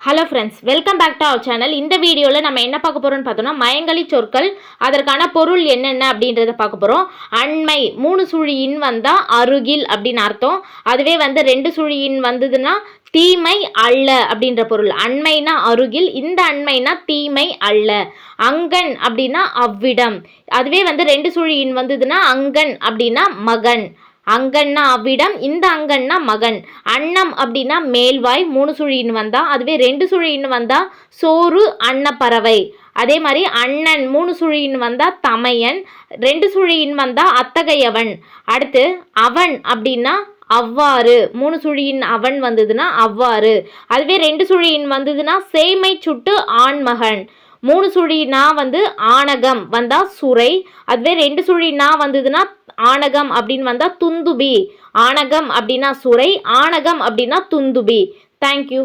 Hello friends, welcome back to our channel. இந்த வீடியோவில் நம்ம என்ன பார்க்க போகிறோம்னு பார்த்தோம்னா, மயங்கலி சொற்கள் அதற்கான பொருள் என்னென்ன அப்படின்றத பார்க்க போகிறோம். அண்மை 3 சுழியின் வந்தால் அருகில் அப்படின்னு அர்த்தம். அதுவே 2 சுழியின் வந்ததுன்னா தீமை அல்ல அப்படின்ற பொருள். அண்மைனா அருகில், இந்த அண்மைனா தீமை அல்ல. அங்கன் அப்படின்னா அவ்விடம். அதுவே 2 சுழியின் வந்ததுன்னா அங்கன் அப்படின்னா மகன். அங்கன்னா அவ்விடம், இந்த அங்கன்னா மகன். அன்னம் அப்படின்னா மேல்வாய் 3 சுழின்னு வந்தா. அதுவே 2 சுழின்னு வந்தா சோறு அன்னப்பறவை. அதே மாதிரி அண்ணன் 3 சுழின்னு வந்தா தமையன், 2 சுழின்னு வந்தா அத்தகையவன். அடுத்து அவன் அப்படின்னா அவ்வாறு. 3 சுழியின் அவன் வந்ததுன்னா அவ்வாறு. அதுவே 2 சுழியின் வந்ததுன்னா சேமை சுட்டு ஆண்மகன். 3 சுழினா ஆனகம் வந்தா சுரை. அதுவே 2 சுழினா வந்ததுன்னா ஆனகம் அப்படின்னு வந்தா துந்துபி. ஆனகம் அப்படின்னா சுரை, ஆனகம் அப்படின்னா துந்துபி. தேங்க்யூ.